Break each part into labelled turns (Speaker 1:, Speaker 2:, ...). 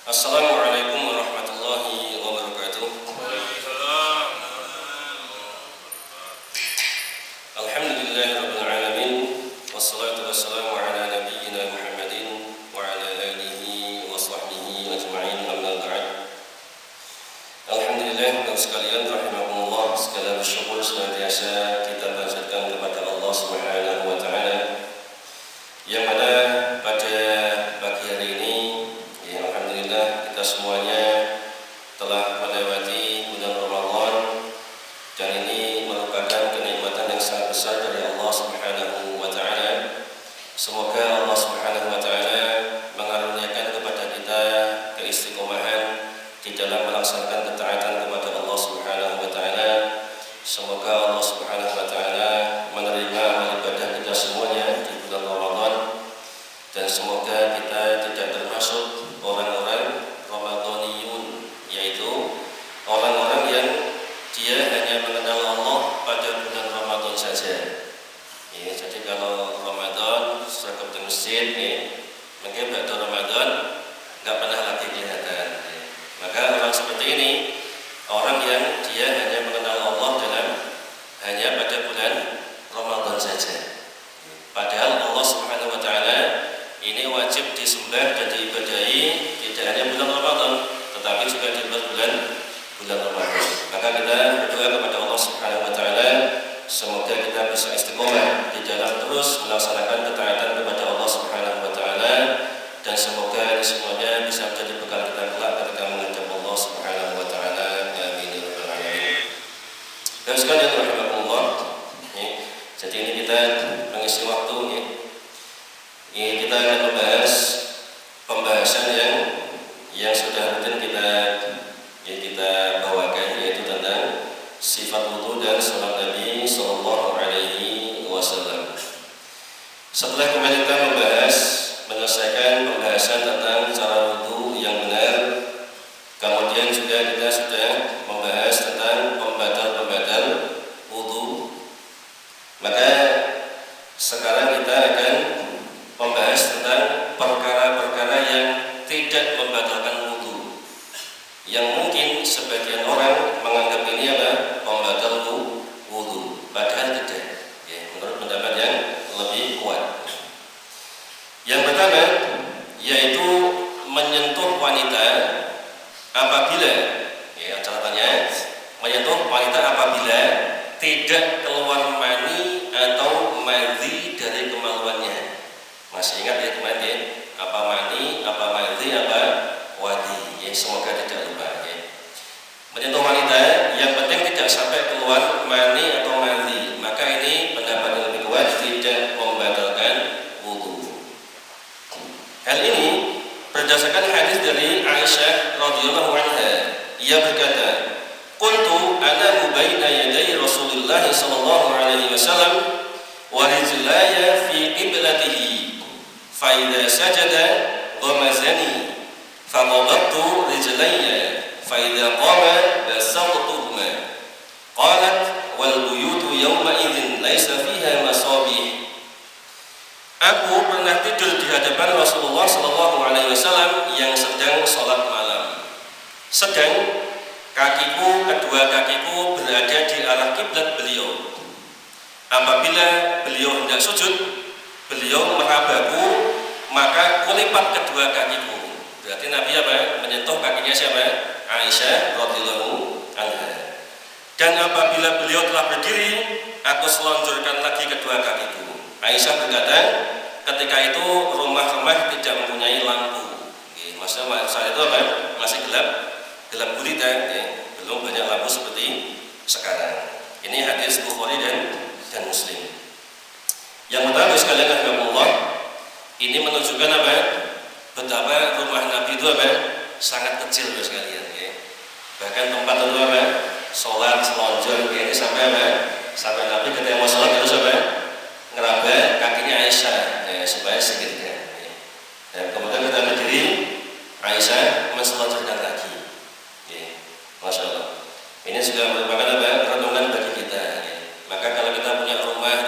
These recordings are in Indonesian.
Speaker 1: Assalamualaikum warahmatullahi wabarakatuh. Alhamdulillahirabbil alamin wassalatu wassalamu ala nabiyyina Muhammadin wa ala alihi wa sahbihi ajma'in amma ba'd. Alhamdulillah, dan sekalian rahimakumullah, segala syukur senantiasa kita panjatkan kepada Allah Subhanahu wa taala yang mana pada pagi hari ini alhamdulillah kita semuanya telah melewati bulan Ramadan, dan ini merupakan kenikmatan yang sangat besar dari Allah Subhanahu wa taala. Semoga Allah Subhanahu wa taala mengaruniakan kepada kita keistiqomahan di dalam melaksanakan ketaatan kepada Allah Subhanahu wa taala. Semoga Allah Subhanahu wa taala menerima amal ibadah kita semuanya di bulan Ramadan, dan semoga kita tidak termasuk orang-orang Ramadaniyun, yaitu orang-orang yang dia hanya mengenal Allah pada bulan Ramadan saja. Ya, jadi kalau Ramadan seragam ke masjid, mungkin pada Ramadan nggak pernah lagi kelihatan. Maka orang seperti ini orang yang dia hanya mengenal Allah hanya pada bulan Ramadan saja. Padahal Allah Subhanahu wa taala ini wajib disembah dan diibadahi tidak hanya bulan Ramadan, tetapi juga di bulan Ramadan. Maka kita berdoa kepada Allah Subhanahu wa taala semoga kita bisa istiqomah di dalam terus melaksanakan ketaatan kepada Allah Subhanahu wa taala, dan semoga semuanya bisa menjadi bekal kita kelak ketika menghadap Allah Subhanahu wa taala. Amin ya rabbal alamin. Dan sekalian rahimakumullah, jadi ini kita mengisi waktu kita akan membahas pembahasan yang sudah rutin kita bawakan, yaitu tentang sifat wudu dan salat Nabi sallallahu alaihi wasallam. Setelah kemarin kita menyelesaikan pembahasan tentang cara wudu yang benar, kemudian juga kita sudah membahas tentang pembatal-pembatal wudu. Maka sekarang kita akan membahas tentang perkara-perkara yang tidak membatalkan wudu, yang mungkin sebagian orang menganggap ini adalah pembatal wudu, padahal tidak. Menurut pendapat yang lebih kuat. Yang pertama yaitu menyentuh wanita apabila, catatannya, menyentuh wanita apabila tidak keluar mani atau madhi dari kemaluannya. Masih ingat ya kemarin apa mani, apa madhi, apa wadi? Semoga tidak lupa. Menyentuh wanita yang penting tidak sampai keluar mani atau madhi, maka ini pendapat yang lebih kuat tidak membatalkan wudu. Hal ini berdasarkan hadis dari Aisyah radhiyallahu anha. Ia berkata, "Kuntu anamu baina yaday Rasulillah sallallahu alaihi wasallam wa rijlaya fi qiblatihi fa idza sajada ghamazani fa qabattu rijlayya fa idza qama basaqtuhuma." Qalat wal buyutu yawma idzin laisa fiha masabih. Aku pernah tidur di hadapan Rasulullah sallallahu alaihi wasallam yang sedang salat malam. Sedang kedua kakiku berada di arah kiblat beliau. Apabila beliau hendak sujud, beliau merabaku, maka kulipat kedua kakiku. Berarti Nabi menyentuh kakinya siapa? Aisyah radhiyallahu anha. Dan apabila beliau telah berdiri, aku selonjorkan lagi kedua kakiku. Aisyah berkata, ketika itu rumah-rumah tidak mempunyai lampu. Maksudnya saat itu masih gelap gulita, belum banyak lampu seperti sekarang. Ini hadis Bukhari dan Muslim. Yang pertama sekalian rahimahullah, ini menunjukkan betapa rumah Nabi itu sangat kecil sekalian. Bahkan tempat itu sholat selonjor ini sampai Nabi ketika mau sholat itu ngeraba kakinya Aisyah supaya sedikit. Dan kemudian kita berdiri, Aisyah menselonjorkan lagi. Masya Allah. Ini juga merupakan renungan bagi kita. Maka kalau kita punya rumah,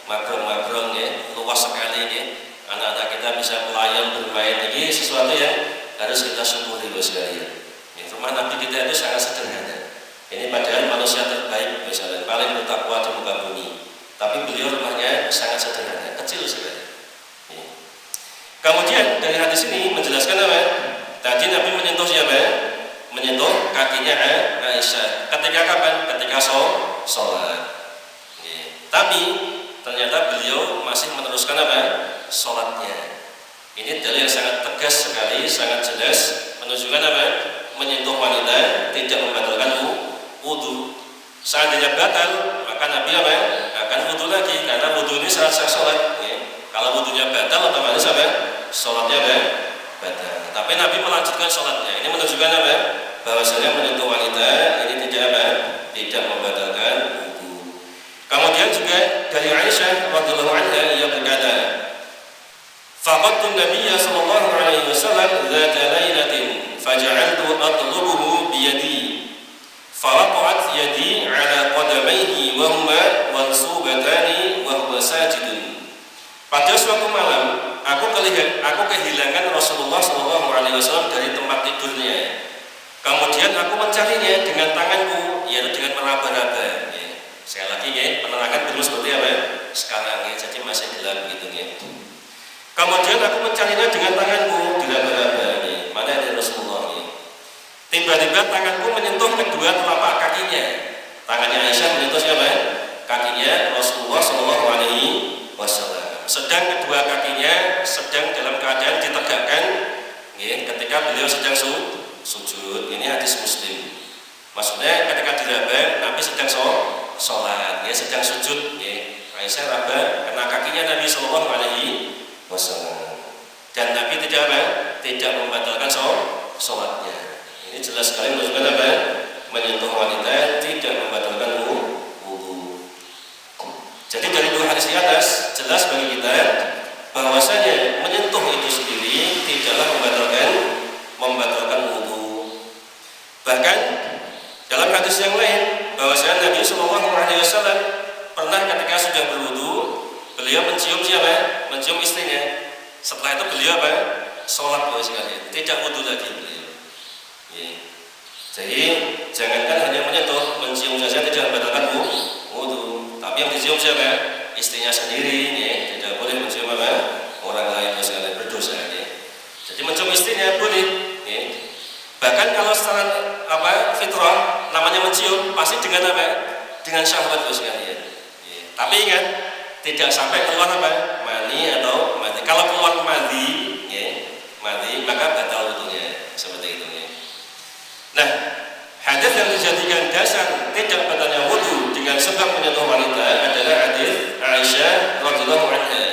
Speaker 1: magrong-magrong, luas sekali, anak-anak kita bisa melayang bermain. Ini sesuatu yang harus kita syukuri sekalian. Rumah Nabi kita itu sangat sederhana. Ini padahal manusia terbaik misalnya, paling bertakwa di muka bumi. Tapi beliau rumahnya sangat sederhana, kecil sekali. Kemudian dari hadis ini menjelaskan apa? Tadi Nabi menyentuh siapa? Menyentuh kakinya Aisyah. Ketika kapan? Ketika sholat. Tapi ternyata beliau masih meneruskan apa? Sholatnya. Ini dalil yang sangat tegas sekali, sangat jelas menunjukkan apa? Menyentuh wanita tidak membatalkan wudu. Seandainya batal, maka Nabi apa? Akan wudu lagi, karena wudu ini syarat sah sholat. Kalau wudunya batal, otomatis apa? Sholatnya apa? Batal. Tapi Nabi melanjutkan sholatnya. Ini menunjukkan apa? Bahwasanya menyentuh wanita ini tidak apa? Tidak membatalkan wudu. Kemudian juga dari Aisyah radhiyallahu anha ia berkata, faqadtu Nabiyya sallallahu alaihi wasallam dzata lailatin faja'altu atlubuhu bi yadi fawaqa'at yadi ala qadamayhi wa huma wansubatani wa huwa sajidun. Pada suatu malam aku kehilangan Rasulullah sallallahu alaihi wasallam dari tempat tidurnya. Kemudian aku mencarinya dengan tanganku, yaitu dengan meraba-raba. Sekali lagi penerangan belum seperti apa sekarang jadi masih gelap gitu Kemudian aku mencarinya dengan tanganku, diraba-raba. Mana ada Rasulullah Tiba-tiba tanganku menyentuh kedua telapak kakinya. Tangannya Aisyah menyentuh siapa? Kakinya Rasulullah sallallahu alaihi wasallam. Sedang kedua kakinya sedang dalam keadaan ditegakkan ketika beliau sedang sujud. Ini hadis Muslim. Maksudnya ketika diraba Nabi sedang sholat, sedang sujud. Aisyah raba kena kakinya Nabi sallallahu alaihi wasallam. Dan Nabi tidak membatalkan sholatnya. Ini jelas sekali menunjukkan apa? Menyentuh wanita tidak membatalkan wudu. Jadi dari dua hadis di atas jelas bagi kita bahwasanya menyentuh itu sendiri tidaklah membatalkan wudu. Bahkan dalam hadis yang lain bahwasanya Nabi Shallallahu Alaihi Wasallam pernah ketika sudah berwudu beliau mencium siapa? Mencium istrinya. Setelah itu beliau sholat sekali, tidak wudu lagi beliau. Jadi jangankan hanya menyentuh, mencium saja tidak membatalkan wudu. Tapi yang dicium siapa? Istrinya sendiri. Tidak boleh mencium orang lain sekali, berdosa. Jadi mencium istrinya boleh. Bahkan kalau secara fitrah namanya mencium pasti dengan apa? Dengan syahwat sekalian. Tapi ingat tidak sampai keluar mani atau mati. Kalau keluar mati maka batal wudunya seperti itu. Nah, hadis yang dijadikan dasar tidak batalnya wudu dengan sebab menyentuh wanita adalah hadis Aisyah radhiyallahu anha.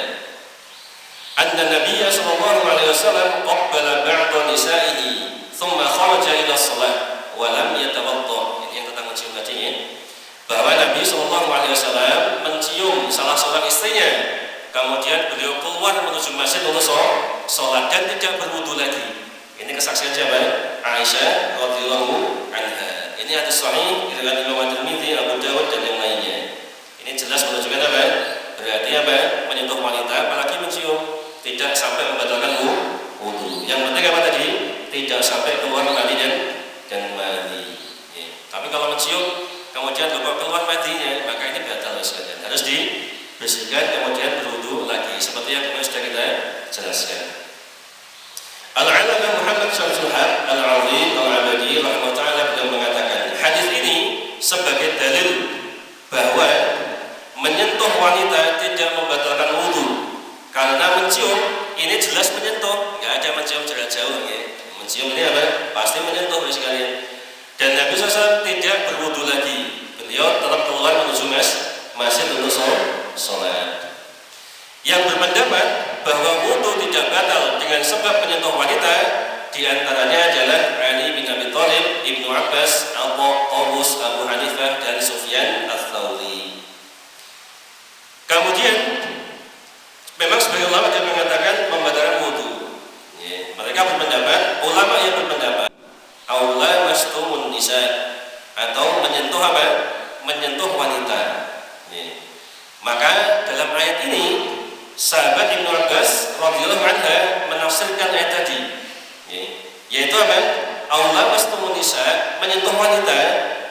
Speaker 1: Anna Nabiy sallallahu alaihi wasallam qabbala ba'd nisa'ihi thumma kharaja ila shalah wa lam yatawadda. Ini yang tentang mencium tadi bahwa Nabi sallallahu alaihi wasallam mencium salah seorang istrinya, kemudian beliau keluar menuju masjid untuk sholat dan tidak berwudu lagi. Ini kesaksian siapa? Aisyah radhiyallahu anha. Ini hadis sahih diriwayatkan Imam At-Tirmidzi, Abu Dawud dan yang lainnya. Ini jelas menunjukkan apa? Berarti menyentuh wanita apalagi mencium tidak sampai membatalkan wudu. Yang penting apa tadi? Tidak sampai keluar mani dan mani. Tapi kalau mencium kemudian keluar madinya maka ini batal sekalian. Harus dibersihkan kemudian berwudu lagi seperti yang sudah kita jelaskan. Al-Allamah Muhammad Syamsul Haq Al-Azim Al-Abadi rahimahullah ta'ala beliau mengatakan hadis ini sebagai dalil bahwa menyentuh wanita tidak membatalkan wudu. Karena mencium ini jelas menyentuh, nggak ada mencium jarak jauh Mencium ini pasti menyentuh sekalian. Dan Nabi SAW tidak berwudu lagi. Beliau tetap keluar menuju masjid untuk sholat. Yang berpendapat bahwa wudu tidak batal dengan sebab menyentuh wanita diantaranya adalah Ali bin Abi Thalib, Ibnu Abbas, Tawus, Abu Hanifah dan Sufyan Ats-Tsauri. Kemudian memang sebagian ulama yang mengatakan membatalkan wudu. Mereka berpendapat, ulama yang berpendapat aula mastumun nisa atau menyentuh menyentuh wanita. Maka dalam ayat ini sahabat Ibnu Abbas radhiyallahu anha menafsirkan ayat tadi. Yaitu apa? Allah mastumun nisa, menyentuh wanita,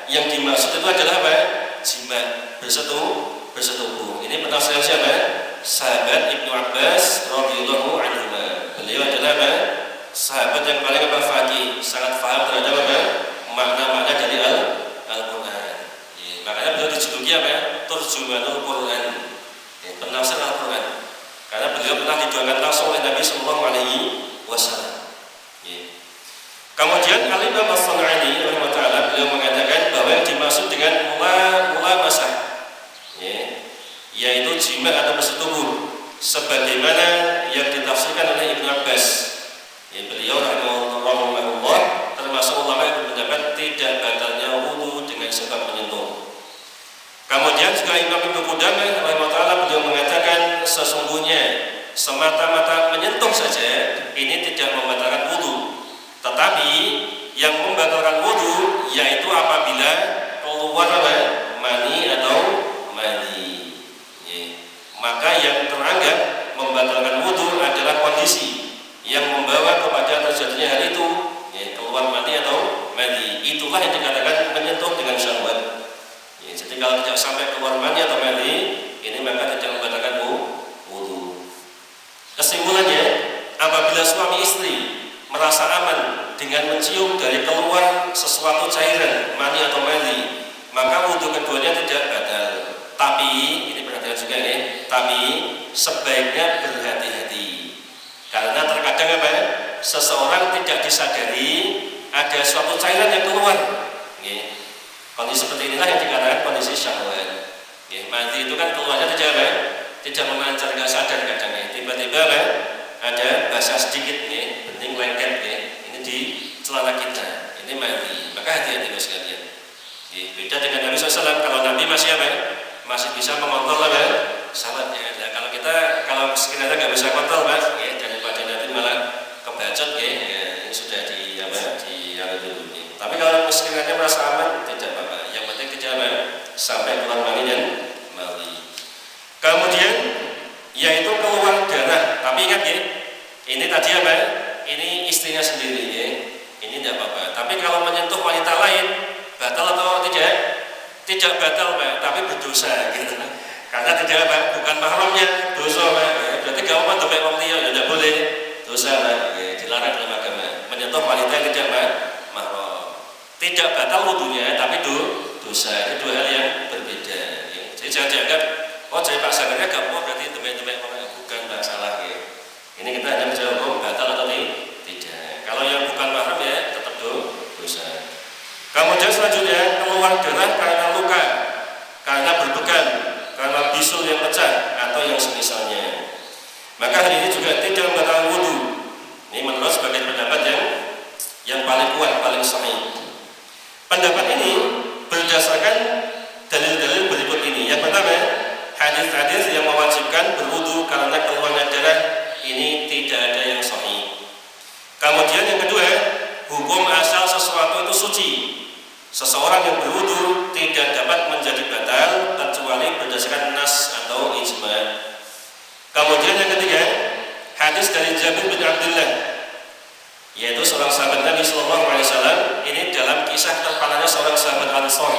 Speaker 1: yang dimaksud itu adalah apa? Jima, bersetubuh. Ini penafsiran siapa? Sahabat Ibnu Abbas radhiyallahu anhu. Beliau adalah apa? Sahabat yang paling faqih, sangat paham terhadap apa? Makna-makna dari Al-Quran. Makanya beliau dijuluki apa? Turjumanul Quran, penafsir Al-Quran. Karena beliau pernah didoakan langsung oleh Nabi Sallallahu Alaihi Wasallam. Kemudian Al-Imam As-San'ani rahimahullah beliau mengatakan bahwa yang dimaksud dengan mula masah, yaitu jima atau bersetubuh, sebagaimana yang ditafsirkan oleh Ibnu Abbas. Beliau rahimahullah termasuk ulama yang berpendapat tidak batalnya wudu dengan sebab menyentuh. Kemudian juga Imam Ibnu Qudamah rahimahullah beliau mengatakan sesungguhnya semata-mata menyentuh saja ini tidak membatalkan wudu. Tetapi yang membatalkan wudu yaitu apabila keluar mani atau madhi. Maka yang teranggap membatalkan wudu adalah kondisi yang membawa kepada terjadinya hal itu, keluar mani atau madhi. Itulah yang dikatakan menyentuh dengan syahwat. Jadi kalau tidak sampai keluar mani atau madhi, ini maka tidak membatalkan wudu. Kesimpulannya, apabila suami istri merasa aman dengan mencium dari keluar sesuatu cairan mani atau madhi, maka wudhu keduanya tidak batal. Tapi ini perhatian juga nih, tapi sebaiknya berhati-hati karena terkadang apa? Seseorang tidak disadari ada suatu cairan yang keluar. Kondisi seperti inilah yang dikatakan kondisi syahwat. Madhi itu kan keluarnya tidak memancar, nggak sadar kadang. Tiba-tiba ada basah sedikit bening lengket ini di celana kita, ini madhi. Maka hati-hati guys sekalian. Beda dengan Nabi SAW. Kalau Nabi masih masih bisa mengontrol sahabatnya. Nah, kalau sekiranya nggak bisa kontrol daripada Nabi malah kebacot ini sudah di dulu. Tapi kalau sekiranya merasa aman tidak apa-apa. Yang penting tidak sampai keluar mani dan madhi. Kemudian yaitu keluar darah. Tapi ingat ini tadi ini istrinya sendiri ini tidak apa-apa. Tapi kalau menyentuh wanita lain batal atau tidak? Tidak batal tapi berdosa gitu. Karena tidak bukan mahramnya, dosa berarti gak apa sampai wong liya tidak boleh, dosa dilarang dalam agama. Menyentuh wanita yang tidak mahram. Tidak batal wudunya tapi dosa. Itu dua hal yang berbeda. Jadi jangan dianggap jadi pasangannya gak mau berarti demek-demek bukan, tidak salah Ini kita hanya menjawab batal atau tidak. Kalau yang bukan mahram tetap dosa. Kemudian selanjutnya keluar darah karena luka, karena berbekan, karena bisul yang pecah atau yang semisalnya. Maka hal ini juga tidak membatalkan wudu. Ini menurut sebagian pendapat yang paling kuat, paling sahih. Pendapat ini berdasarkan dalil-dalil berikut ini. Yang pertama, hadis-hadis yang mewajibkan berwudu karena keluarnya darah ini tidak ada yang sahih. Kemudian yang kedua, hukum asal sesuatu itu suci. Seseorang yang berwudu tidak dapat menjadi batal kecuali berdasarkan nas atau ijma. Kemudian yang ketiga, hadis dari Jabir bin Abdullah, yaitu seorang sahabat Nabi Sallallahu Alaihi Wasallam. Ini dalam kisah terpanahnya seorang sahabat Ansor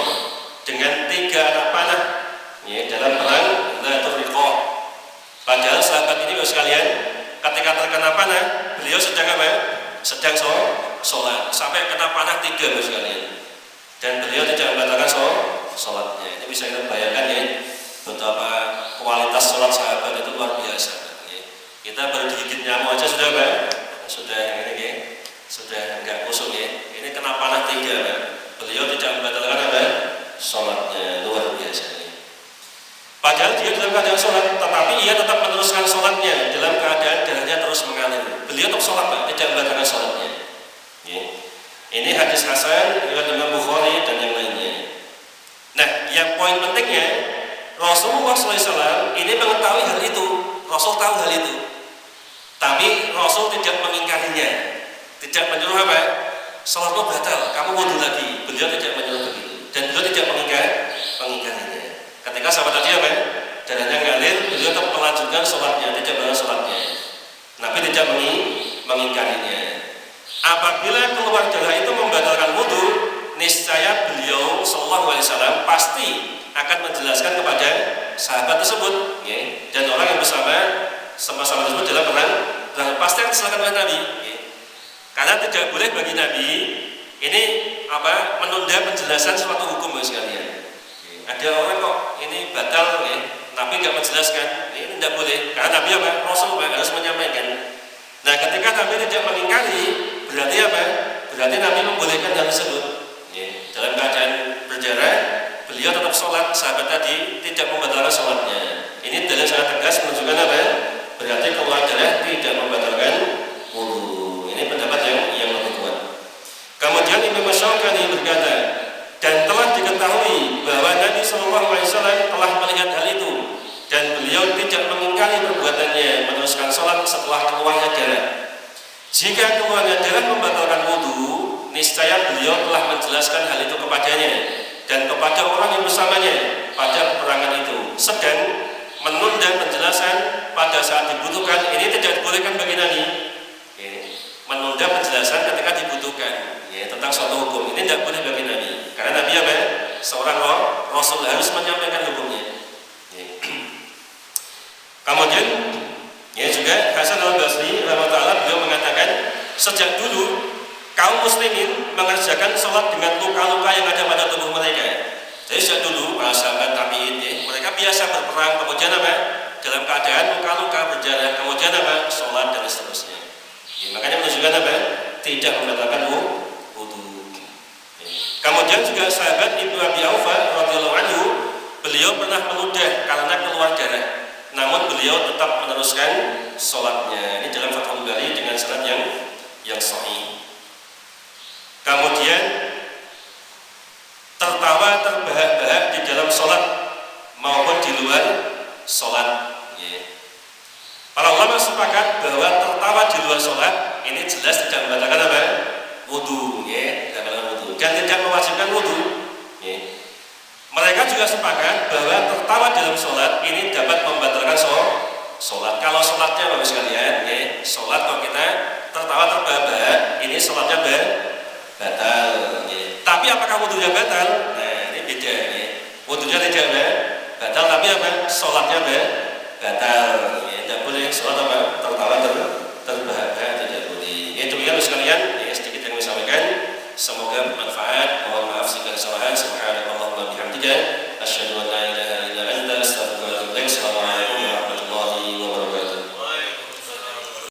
Speaker 1: dengan 3 anak panah dalam perang Dzatul Riqah. Padahal sahabat ini sekalian ketika terkena panah, beliau sedang sedang sholat sampai kena panah 3 sekalian. Dan beliau tidak membatalkan sholatnya. Ini bisa kita bayangkan betapa kualitas sholat sahabat itu luar biasa. Kita baru digigit nyamuk aja sudah sudah enggak kusuk Ini kena panah 3 Beliau tidak membatalkan sholatnya, luar biasa Padahal dia dalam keadaan sholat, tetapi ia tetap meneruskan sholatnya dalam keadaan darahnya terus mengalir. Beliau tetap sholat tidak membatalkan sholatnya. Ini hadis hasan riwayat Imam Bukhari dan yang lainnya. Nah, yang poin pentingnya Rasulullah SAW ini mengetahui hal itu. Rasul tahu hal itu. Tapi Rasul tidak mengingkarinya. Tidak menyuruh sholatmu batal, kamu wudu lagi. Beliau tidak menyuruh begitu. Dan beliau tidak mengingkarinya. Ketika sahabat tadi darahnya ngalir, beliau tetap melanjutkan sholatnya, tidak batal sholatnya. Nabi tidak mengingkarinya. Apabila keluar darah itu membatalkan wudu, niscaya beliau Shallallahu Alaihi Wasallam pasti akan menjelaskan kepada sahabat tersebut, ya, dan orang yang bersama sama-sama tersebut dalam perang pasti akan diserahkan oleh Nabi, ya. Karena tidak boleh bagi Nabi ini menunda penjelasan suatu hukum sekalian. Ada orang kok ini batal, ya, Nabi nggak menjelaskan, ini tidak boleh. Karena Nabi Rasul harus menyampaikan. Nah, ketika Nabi tidak mengingkari, berarti Berarti Nabi membolehkan hal tersebut. Ya, dalam keadaan berjarak, beliau tetap sholat. Sahabat tadi tidak membatalkan sholatnya. Ini dalil sangat tegas menunjukkan berarti keluar darah tidak membatalkan wudu. Ini pendapat yang lebih kuat. Kemudian Imam Syaukani berkata, dan telah diketahui bahwa Nabi SAW telah melihat hal itu dan beliau tidak mengingkari perbuatannya meneruskan sholat setelah keluarnya darah. Jika keluarnya darah membatalkan wudu, niscaya beliau telah menjelaskan hal itu kepadanya dan kepada orang yang bersamanya pada peperangan itu. Sedang menunda penjelasan pada saat dibutuhkan ini tidak dibolehkan bagi Nabi. Menunda penjelasan ketika dibutuhkan, ya, tentang suatu hukum ini tidak boleh bagi Nabi. Karena Nabi seorang Rasul harus menyampaikan hukumnya. Kemudian, ya, juga Hasan al-Basri rahimahullah beliau mengatakan, sejak dulu kaum muslimin mengerjakan sholat dengan luka-luka yang ada pada tubuh mereka. Jadi sejak dulu para sahabat tabi'in, ya, mereka biasa berperang, kemudian dalam keadaan luka-luka berjalan, kemudian sholat dan seterusnya. Ya, makanya menunjukkan tidak membatalkan wudu. Ya. Kemudian juga sahabat Ibnu Abi Aufa radhiyallahu anhu, beliau pernah meludah karena keluar darah, namun beliau tetap meneruskan sholatnya. Ini dalam Fathul Bari dengan sanad yang sahih. Kemudian tertawa terbahak-bahak di dalam sholat maupun di luar sholat. Ya. Para ulama sepakat bahwa tertawa di luar sholat ini jelas tidak membatalkan wudu, ya, dan tidak mewajibkan wudu. Ya. Mereka juga sepakat bahwa tertawa dalam sholat ini dapat membatalkan sholat. Kalau sholatnya bagus sekalian, ya, sholat kalau kita tertawa terbahak-bahak ini sholatnya batal. Ya. Tapi apakah wudunya batal? Nah, ini beda. Ya. Wudunya tidak batal, tapi sholatnya batal. Ya, tidak boleh sholat tertawa